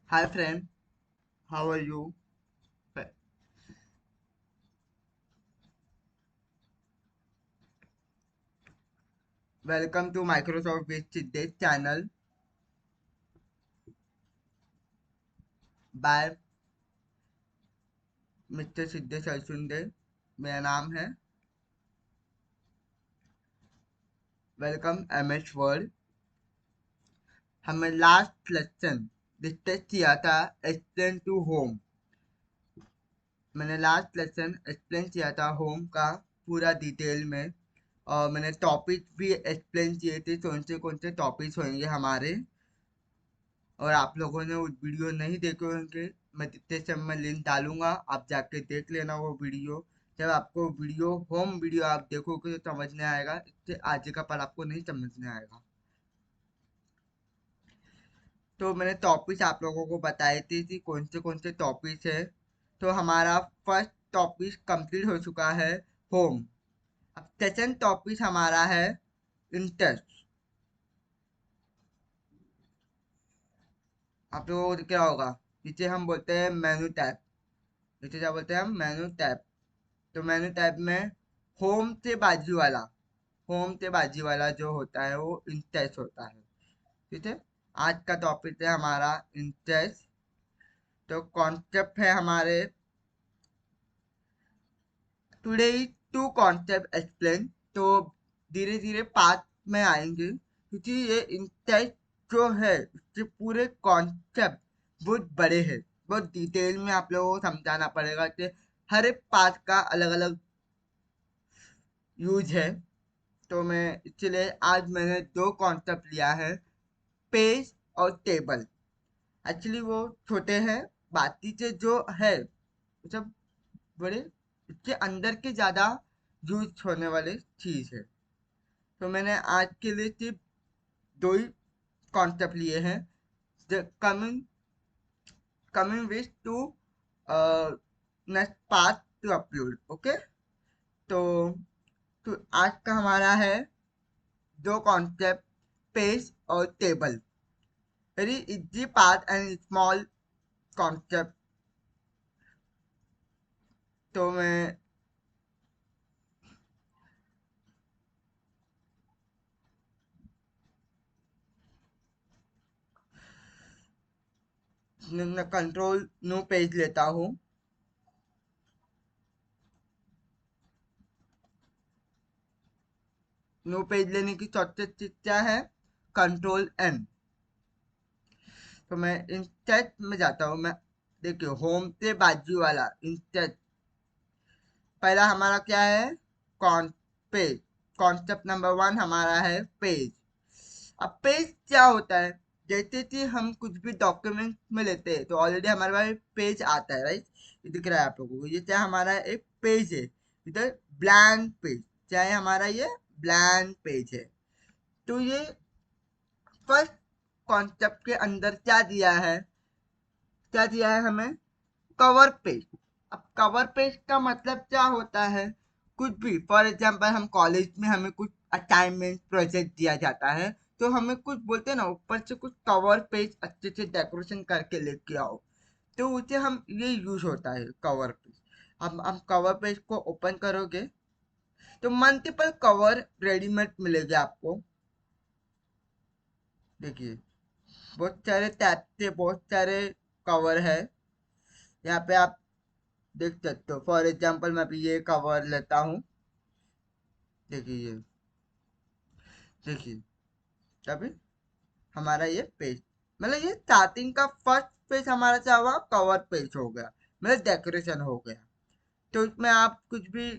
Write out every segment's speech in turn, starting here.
Hi friend, how are you? Welcome to Microsoft with Siddesh channel by Mr. Siddhesh अलसुंदे मेरा नाम है। Welcome MS world. हमने last lesson discuss किया था explain to home. मैंने last lesson explain किया था होम का पूरा डिटेल में, और मैंने टॉपिक भी एक्सप्लेन किए थे कौन से टॉपिक्स होंगे हमारे। और आप लोगों ने वो वीडियो नहीं देखे होंगे, मैं डिस्क्रिप्शन में लिंक डालूंगा, आप जाके देख लेना वो वीडियो। जब आपको वीडियो होम वीडियो आप देखोगे तो समझ में आएगा, इससे आगे का पर आपको नहीं समझ में आएगा। तो मैंने टॉपिक्स आप लोगों को बताए थे कि कौन से टॉपिक्स है। तो हमारा फर्स्ट टॉपिक कंप्लीट हो चुका है, होम। अब सेकंड टॉपिक हमारा है इंटरेस्ट। आप लोगों को क्या होगा, जिसे हम बोलते हैं मेनू टैब। जिसे क्या बोलते हैं हम, मेनू टैब। तो मेनू टैब में होम से बाजू वाला, होम से बाजू वाला जो होता है वो इंटरेस्ट होता है। ठीक है। आज का टॉपिक है हमारा इंटरेस्ट। तो कॉन्सेप्ट है हमारे टुडे टू कॉन्सेप्ट एक्सप्लेन। तो धीरे धीरे पार्ट में आएंगे, क्योंकि ये इंटरेस्ट जो है उसके पूरे कॉन्सेप्ट बहुत बड़े हैं। बहुत डिटेल में आप लोगों को समझाना पड़ेगा कि हर एक पार्ट का अलग अलग यूज है। तो मैं इसलिए आज मैंने दो कॉन्सेप्ट लिया है, पेज और टेबल। एक्चुअली वो छोटे हैं, बाकी से जो है मतलब बड़े, इसके अंदर के ज़्यादा यूज होने वाले चीज़ है। तो मैंने आज के लिए सिर्फ दो ही कॉन्सेप्ट लिए हैं, coming coming with to next part two upload. Okay. तो, आज का हमारा है दो कॉन्सेप्ट, पेज और table. Very easy part and small concept. तो मैं कंट्रोल न्यू पेज लेता हूँ। न्यू पेज लेने की शॉर्टकट चीज क्या है, कंट्रोल एन। तो मैं इंस्टेंट में जाता हूँ। मैं देखिए होम से बाजू वाला इंस्टेंट, पहला हमारा क्या है, con page. Concept number one हमारा है पेज। अब पेज क्या होता है, जैसे कि हम कुछ भी डॉक्यूमेंट में लेते हैं तो ऑलरेडी हमारे पास पेज आता है, राइट। ये दिख रहा है आप लोगों को, ये क्या हमारा एक पेज है, इधर ब्लैंक पेज। चाहे हमारा ये ब्लैंक पेज है। तो ये फर्स्ट कॉन्सेप्ट के अंदर क्या दिया है, क्या दिया है हमें, कवर पेज। अब कवर पेज का मतलब क्या होता है, कुछ भी, फॉर एग्जांपल हम कॉलेज में हमें कुछ असाइनमेंट प्रोजेक्ट दिया जाता है, तो हमें कुछ बोलते हैं ना, ऊपर से कुछ कवर पेज अच्छे से डेकोरेशन करके लेके आओ। तो उसे हम ये यूज होता है कवर पेज। अब हम कवर पेज को ओपन करोगे तो मल्टीपल कवर रेडीमेड मिलेगा आपको। देखिए बहुत सारे टैब से बहुत सारे कवर है यहाँ पे, आप देख सकते हो। फॉर एग्जांपल मैं अभी ये कवर लेता हूँ। देखिए ये, देखिए तभी हमारा ये पेज, मतलब ये स्टार्टिंग का फर्स्ट पेज हमारा क्या हुआ, कवर पेज हो गया, मतलब डेकोरेशन हो गया। तो इसमें आप कुछ भी,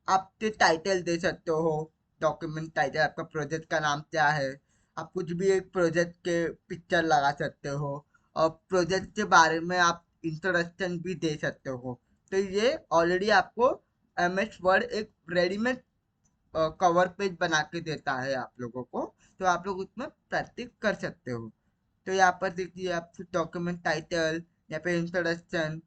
आप टाइटल दे सकते हो, डॉक्यूमेंट टाइटल, आपका प्रोजेक्ट का नाम क्या है। आप कुछ भी एक प्रोजेक्ट के पिक्चर लगा सकते हो, और प्रोजेक्ट के बारे में आप इंट्रोडक्शन भी दे सकते हो। तो ये ऑलरेडी आपको एम एस वर्ड एक रेडीमेड कवर पेज बना के देता है आप लोगों को। तो आप लोग उसमें प्रैक्टिस कर सकते हो। तो यहाँ पर देखिए आप डॉक्यूमेंट टाइटल या फिर इंट्रोडक्शन।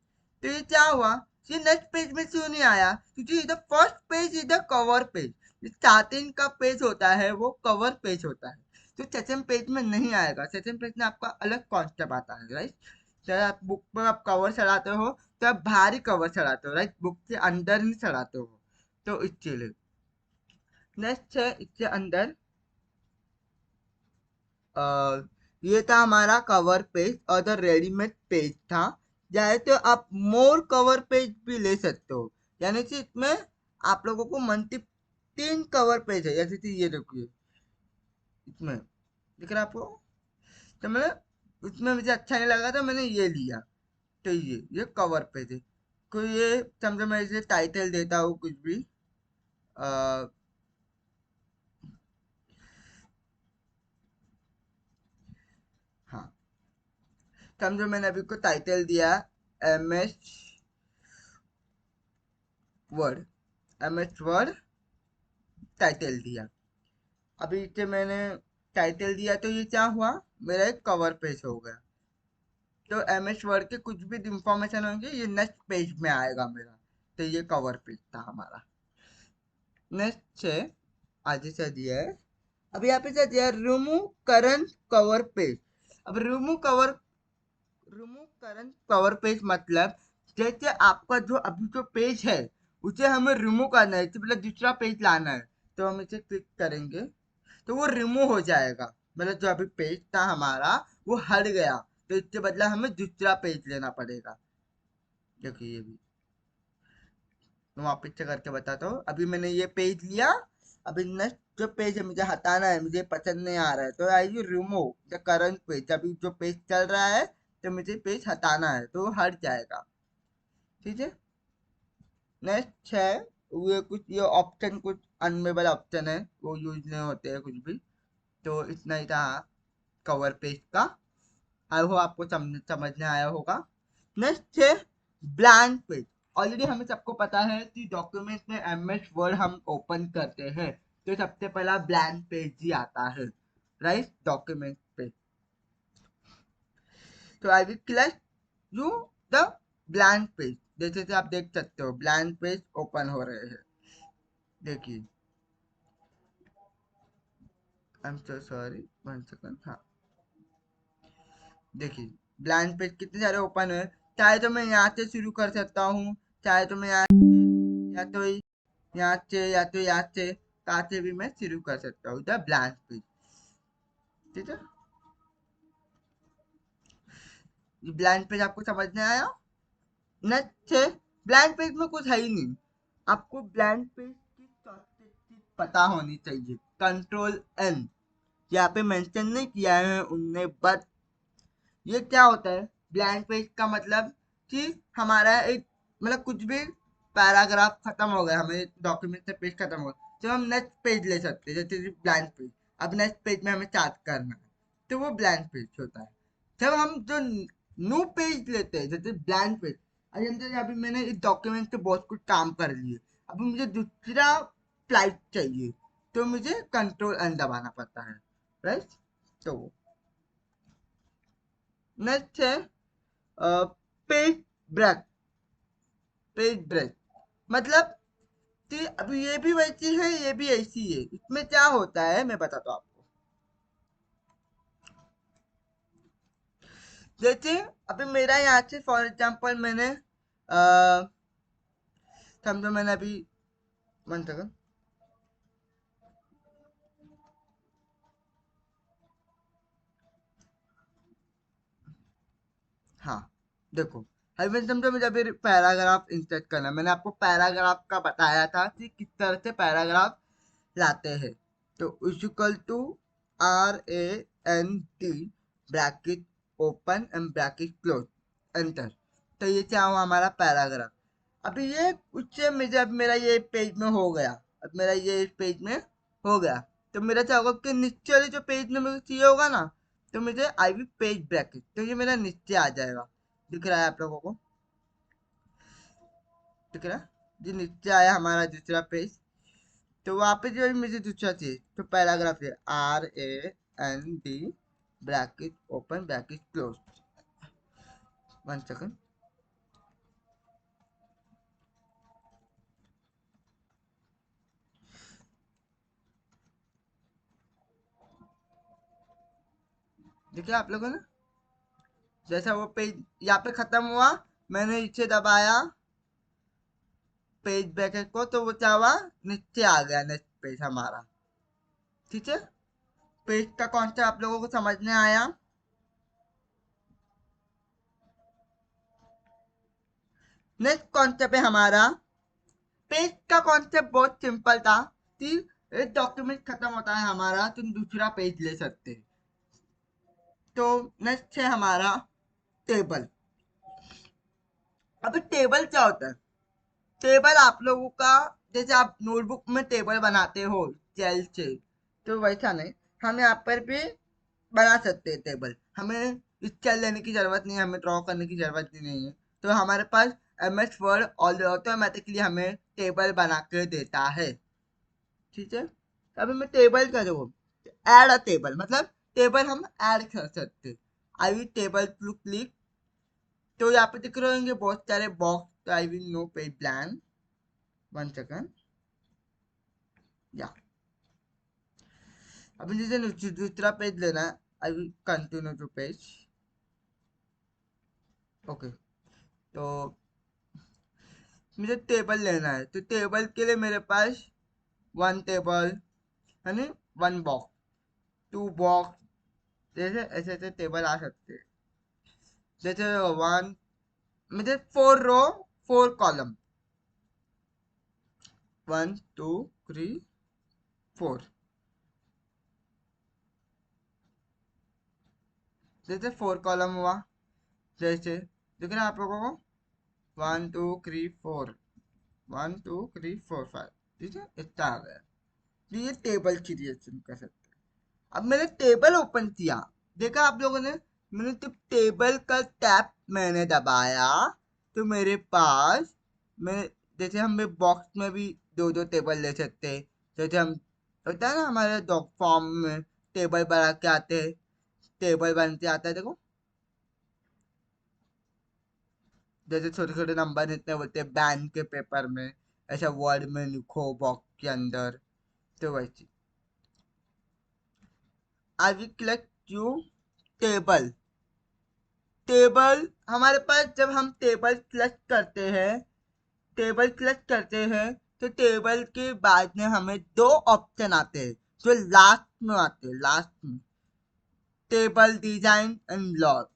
तो ये क्या हुआ, ये नेक्स्ट पेज में क्यों नहीं आया, क्योंकि इधर फर्स्ट पेज इधर कवर पेज, स्टार्टिंग का पेज होता है वो कवर पेज होता है। तो सेकंड पेज में नहीं आएगा, सेकंड पेज में आपका अलग कॉन्सेप्ट आता है, राइट। चाहे आप बुक पर आप कवर चढ़ाते हो तो आप भारी कवर चढ़ाते हो, राइट, बुक के अंदर ही चढ़ाते हो, तो इसके लिए। नेक्स्ट है इसके अंदर अ, ये था हमारा कवर पेज और द रेडीमेड पेज था। चाहे तो आप मोर कवर पेज भी ले सकते हो, यानी कि इसमें आप लोगों को मंथली 3 कवर पेज है, जैसे कि ये देखिए इसमें दिख रहा है आपको। तो मतलब उसमें मुझे अच्छा नहीं लगा तो मैंने ये लिया। तो ये कवर पेज है। कोई ये समझो मैं इसे टाइटल देता हूँ कुछ भी, आ, हाँ, समझो मैंने अभी को टाइटल दिया MS word, MS word title दिया। अभी इसे मैंने टाइटल दिया तो ये क्या हुआ, मेरा एक कवर पेज हो गया। तो MS वर्ड के कुछ भी इंफॉर्मेशन होंगे ये नेक्स्ट पेज में आएगा मेरा। तो ये कवर पेज था हमारा। नेक्स्ट है, आगे से दिया है, अब यहाँ पे क्या दिया है, रिमूव करंट कवर पेज। अब रिमूव करंट कवर पेज मतलब जैसे आपका जो अभी जो पेज है उसे हमें रिमूव करना है, तो मतलब दूसरा पेज लाना है, तो हम इसे क्लिक करेंगे तो वो रिमूव हो जाएगा। मतलब जो अभी पेज था हमारा वो हट गया, तो इसके बदला हमें दूसरा पेज लेना पड़ेगा। देखिए ये भी मैं वापस से करके बताता हूँ। अभी मैंने ये पेज लिया, अभी नेक्स्ट जो पेज है मुझे हटाना है, मुझे पसंद नहीं आ रहा है, तो I you remove the current page. अभी जो पेज चल रहा है तो मुझे पेज हटाना है तो वो हट जाएगा। ठीक है। नेक्स्ट है, ये कुछ ये ऑप्शन कुछ अनमेबल ऑप्शन है, वो यूज नहीं होते हैं कुछ भी। तो इतना ही था कवर पेज का। आई होप आपको समझ में आया होगा। नेक्स्ट है ब्लैंक पेज। ऑलरेडी हमें सबको पता है कि डॉक्यूमेंट में MS वर्ड हम ओपन करते हैं तो सबसे पहला ब्लैंक पेज ही आता है, राइट, डॉक्यूमेंट पे। तो I will click you the blank page. जैसे कि आप देख सकते हो ब्लैंक पेज ओपन हो रहे हैं। देखिए, I am so sorry, 1 second, हाँ, देखिए ब्लैंक पेज कितने सारे ओपन है। चाहे तो मैं यहाँ से शुरू कर सकता हूँ, चाहे तो मैं यहाँ या तो यहाँ से यहाँ से कहाँ से भी मैं शुरू कर सकता हूँ द ब्लैंक पेज। ठीक है, ये ब्लैंक पेज आपको समझ में आया। नेक्स्ट है, ब्लैंक पेज में कुछ है ही नहीं, आपको ब्लैंक पेज की शॉर्टकट की पता होनी चाहिए, Ctrl+N। यहाँ पे मेंशन नहीं किया है उनने, बट ये क्या होता है, ब्लैंक पेज का मतलब कि हमारा एक मतलब कुछ भी पैराग्राफ खत्म हो गया, हमें डॉक्यूमेंट से पेज खत्म हो गया तो हम नेक्स्ट पेज ले सकते हैं, जैसे ब्लैंक पेज। अब नेक्स्ट पेज में हमें स्टार्ट करना है तो वो ब्लैंक पेज होता है। जब हम जो न्यू पेज लेते हैं जैसे ब्लैंक पेज, अभी अभी मैंने इस डॉक्यूमेंट से बहुत कुछ काम कर लिए, अभी मुझे दूसरा फ्लाइट चाहिए तो मुझे Ctrl+N दबाना पड़ता है, राइट। तो नेक्स्ट है पेज ब्रेक। पेज ब्रेक मतलब कि अभी ये भी वैसी है ये भी ऐसी है, इसमें क्या होता है मैं बताता हूँ आपको। जैसे अभी मेरा यहाँ से फॉर एग्जांपल मैंने समझो मैंने अभी 1 सेकंड, हाँ, देखो अभी मैंने समझो मुझे अभी पैराग्राफ इंसर्ट करना है। मैंने आपको पैराग्राफ का बताया था कि किस तरह से पैराग्राफ लाते हैं। तो equal to RAND bracket open and bracket close, enter. तो ये क्या हुआ हमारा पैराग्राफ। अभी ये उससे मुझे अब मेरा ये पेज में हो गया, अब मेरा ये इस पेज में हो गया, तो मेरा क्या होगा कि नीचे वाले जो पेज में मुझे चाहिए होगा ना, तो मुझे आई विल पेज ब्रैकेट, तो ये मेरा नीचे आ जाएगा। दिख रहा है आप लोगों को, दिख रहा है, जी नीचे आया हमारा दूसरा पेज। तो वहाँ पे जो है मुझे दूसरा चाहिए तो पैराग्राफ है RAND bracket open bracket close. 1 second, देखिए आप लोगों ने, जैसा वो पेज यहाँ पे खत्म हुआ, मैंने नीचे दबाया पेज ब्रैकेट को, तो वो क्या हुआ, नीचे आ गया नेक्स्ट पेज हमारा। ठीक है, पेज का कॉन्सेप्ट आप लोगों को समझ में आया। नेक्स्ट कॉन्सेप्ट है हमारा, पेज का कॉन्सेप्ट बहुत सिंपल था कि एक डॉक्यूमेंट खत्म होता है हमारा तो दूसरा पेज ले सकते हैं। तो नेक्स्ट है हमारा टेबल। अब टेबल क्या होता है? टेबल आप लोगों का, जैसे आप नोटबुक में टेबल बनाते हो जेल से, तो वैसा नहीं, हम यहाँ पर भी बना सकते हैं टेबल। हमें स्केल लेने की जरूरत नहीं है, हमें ड्रॉ करने की जरूरत ही नहीं है। तो हमारे पास MS वर्ड ऑटोमेटिकली हमें टेबल बना के देता है। ठीक है, अभी मैं टेबल का देखो, ऐड अ टेबल मतलब टेबल हम ऐड कर सकते। I will table to click, तो यहाँ पे दिख रहे होंगे बहुत सारे बॉक्स, तो I will no pay plan 1 second या। अभी जैसे दूसरा पेज लेना है, I will continue to page. Okay, तो मुझे टेबल लेना है, तो टेबल के लिए मेरे पास 1 टेबल यानी 1 बॉक्स, 2 बॉक्स, जैसे ऐसे ऐसे टेबल आ सकते हैं। जैसे वन, मुझे 4 रो 4 कॉलम, 1 2 3 4, जैसे 4 कॉलम हुआ, जैसे दिख रहा है आप लोगों को, 1 2 3 4, 1 2 3 4 5, ठीक है, इतना आ गया। तो ये टेबल क्रिएशन कर सकते हैं। अब मैंने टेबल ओपन किया, देखा आप लोगों ने, मैंने जब टेबल का टैप मैंने दबाया, तो मेरे पास, मैं जैसे हम बॉक्स में भी 2 2 टेबल ले सकते हैं। जैसे हम, होता है ना हमारे डॉग फॉर्म में टेबल बना के आते हैं, टेबल बनते आता है देखो, जैसे छोटे छोटे नंबर इतने होते हैं बैंक के पेपर में, ऐसा वर्ड में लिखो बॉक्स के अंदर, तो वैसे I will click you table. Table हमारे पास, जब हम टेबल सेलेक्ट करते हैं, टेबल सेलेक्ट करते हैं, तो टेबल के बाद में हमें 2 ऑप्शन आते हैं जो लास्ट में आते हैं, लास्ट में, टेबल डिजाइन एंड लॉग।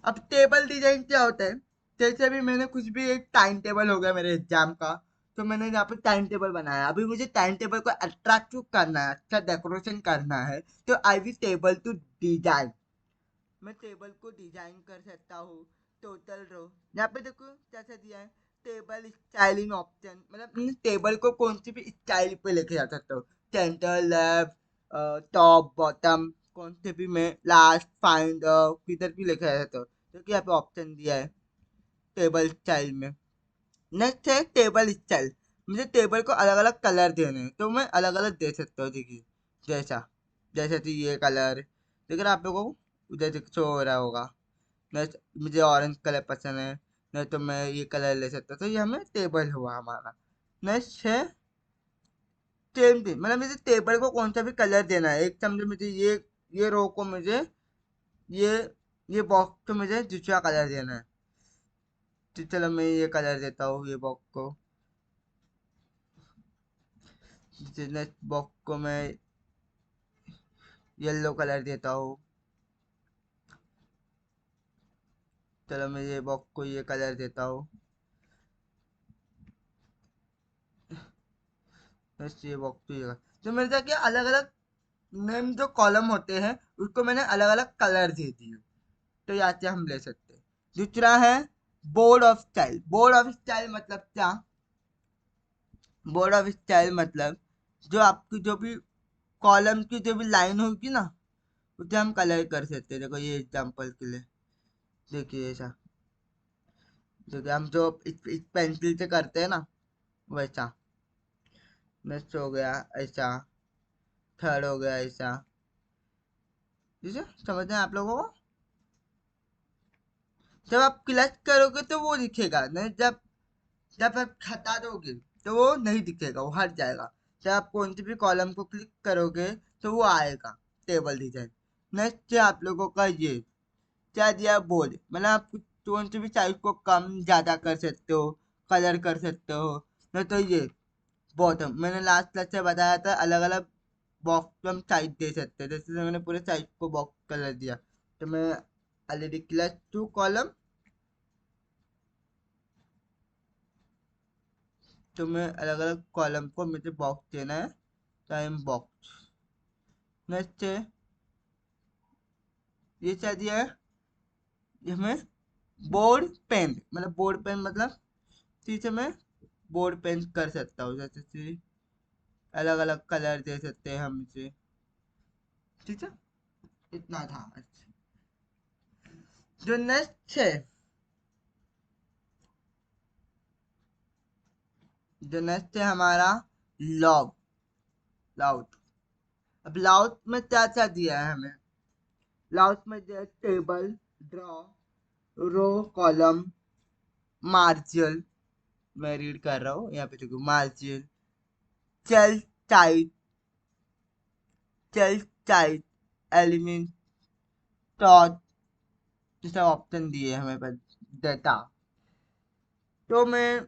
अब टेबल डिजाइन क्या होता है? जैसे भी मैंने कुछ भी, एक टाइम टेबल हो गया मेरे एग्जाम का, तो मैंने यहाँ पे टाइम टेबल बनाया, अभी मुझे टाइम टेबल को अट्रैक्टिव करना है, अच्छा डेकोरेशन करना है, तो I will table to design. मैं टेबल को डिजाइन कर सकता हूँ। टोटल रो, यहाँ पे देखो कैसा दिया है, टेबल स्टाइलिंग ऑप्शन, मतलब टेबल को कौन सी भी स्टाइल पे लेके जा सकता हूँ, सेंटर, लेफ्ट, टॉप, बॉटम, कौन से भी मैं, लास्ट, फाइंड, किधर भी लेके जा सकता हूँ, क्योंकि यहाँ पे ऑप्शन दिया है टेबल स्टाइल में। नेक्स्ट है टेबल स्टाइल, मुझे टेबल को अलग अलग कलर देने हैं, तो मैं अलग अलग दे सकता हूँ। देखिए, जैसा, जैसे कि ये कलर दिख रहा है आप लोगों को, उधर शो हो रहा होगा। नेक्स्ट, मुझे ऑरेंज कलर पसंद है, नहीं तो मैं ये कलर ले सकता हूँ, तो ये हमें टेबल हुआ हमारा। नेक्स्ट है सेम थिंग, मतलब मुझे टेबल को कौन सा भी कलर देना है, एक समझो मुझे ये रो को मुझे, ये ये बॉक्स को मुझे दूसरा कलर देना है, तो चलो मैं ये कलर देता हूँ ये बॉक्स को, नेक्स्ट बॉक्स को मैं येलो कलर देता हूँ, चलो मैं ये बॉक्स को ये कलर देता हूँ, नेक्स्ट ये बॉक्स को ये, तो मेरे साथ क्या अलग अलग नेम जो कॉलम होते हैं उसको मैंने अलग अलग कलर दे दिए, तो यहाँ से हम ले सकते हैं। दूसरा है board of style. Board of style मतलब क्या? बोर्ड ऑफ स्टाइल मतलब जो आपकी जो भी कॉलम की जो भी लाइन होगी ना, उसे हम कलर कर सकते हैं। देखो ये एग्जांपल के लिए, देखिए ऐसा, देखिए हम जो इस पेंसिल से करते हैं ना, वैसा। नेक्स्ट हो गया ऐसा, थर्ड हो गया ऐसा, ठीक है, समझ रहे हैं आप लोगों को? जब आप क्लिक करोगे तो वो दिखेगा नहीं, जब जब आप हटा दोगे तो वो नहीं दिखेगा, वो हट जाएगा। जब आप कौन सी भी कॉलम को क्लिक करोगे तो वो आएगा टेबल डिजाइन। नेक्स्ट है आप लोगों का ये क्या दिया बोल्ड, मतलब आप कौन से भी साइज को कम ज्यादा कर सकते हो, कलर कर सकते हो। नहीं तो ये बॉटम, मैंने लास्ट लेक्चर बताया था अलग अलग बॉक्स हम साइज दे सकते हैं, जैसे मैंने पूरे साइज को बॉक्स कलर दिया, तो मैं ऑलरेडी क्लास 2 कॉलम, तो मैं अलग अलग कॉलम को मुझे बॉक्स देना है, टाइम बॉक्स। नेक्स्ट है ये क्या दिया है, ये हमें बोर्ड पेन, मतलब बोर्ड पेन मतलब चीज में बोर्ड पेन कर सकता हूँ, जैसे कि अलग अलग कलर दे सकते हैं हम इसे, ठीक है। इतना था। अच्छा, जो नेक्स्ट है, जो नेक्स्ट है हमारा लॉग, लाउट। अब लाउट में क्या क्या दिया है हमें, लाउट में दिया टेबल, ड्रॉ, रो, कॉलम, मार्जिन, मैं रीड कर रहा हूँ यहाँ पे देखो, मार्जिन, चेल टाइट, चेल टाइट, एलिमेंट, टॉट, ये सब ऑप्शन दिए हमें पर डेटा। तो मैं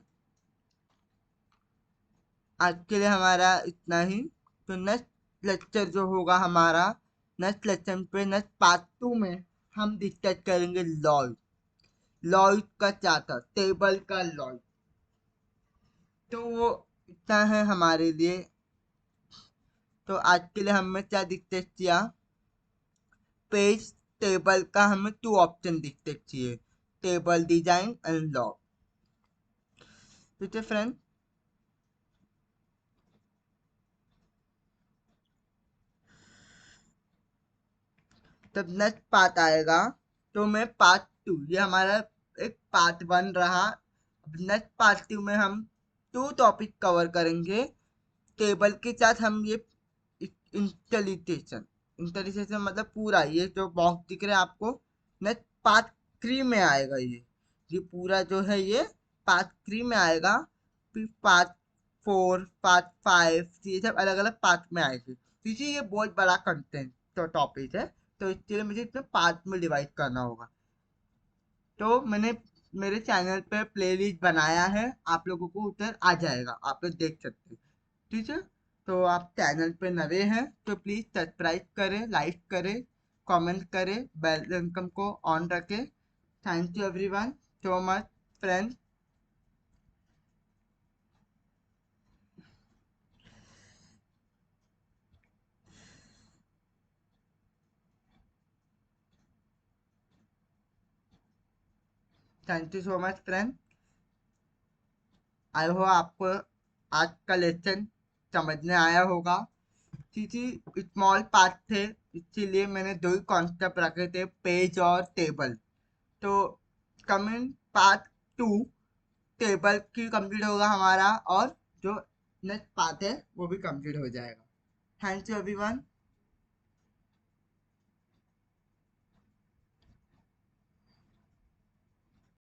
आज के लिए हमारा इतना ही। तो नेक्स्ट लेक्चर जो होगा हमारा, नेक्स्ट लेक्चर पे नेक्स्ट पार्ट 2 में हम डिस्कस करेंगे लॉज, लॉज का क्या था, टेबल का लॉज। तो वो इतना है हमारे लिए। तो आज के लिए हमने क्या डिस्कस किया, पेज टेबल का हमें 2 ऑप्शन डिस्कस किए, टेबल डिजाइन एंड लॉज, ठीक है फ्रेंड। तब नेक्स्ट पार्ट आएगा, तो मैं पार्ट 2, ये हमारा एक पार्ट 1 रहा। अब नेक्स्ट पार्ट 2 में हम 2 टॉपिक कवर करेंगे, टेबल के साथ हम ये इंटेलिजेशन, इंटेलिजेशन मतलब पूरा ये जो बॉक्स दिख रहा है आपको, नेक्स्ट पार्ट 3 में आएगा ये पूरा जो है ये पार्ट 3 में आएगा। फिर पार्ट 4, पार्ट 5, ये सब अलग अलग पार्ट में आएगी, क्योंकि ये बहुत बड़ा कंटेंट तो टॉपिक है, तो इसके लिए मुझे इतने पार्ट में डिवाइड करना होगा। तो मैंने मेरे चैनल पे प्लेलिस्ट बनाया है, आप लोगों को उधर आ जाएगा, आप लोग देख सकते हैं, ठीक है। तो आप चैनल पे नए हैं तो प्लीज़ सब्सक्राइब करें, लाइक करें, कमेंट करें, बेल आइकन को ऑन रखें। Thank you everyone so much friends. Thank you so much friend. I hope आपको आज का लेसन समझ में आया होगा, क्योंकि स्मॉल पार्ट थे, इसीलिए मैंने 2 ही कॉन्सेप्ट रखे थे, पेज और टेबल। तो कमिंग पार्ट 2 टेबल की कंप्लीट होगा हमारा, और जो नेक्स्ट पार्ट है वो भी कंप्लीट हो जाएगा। Thank you everyone.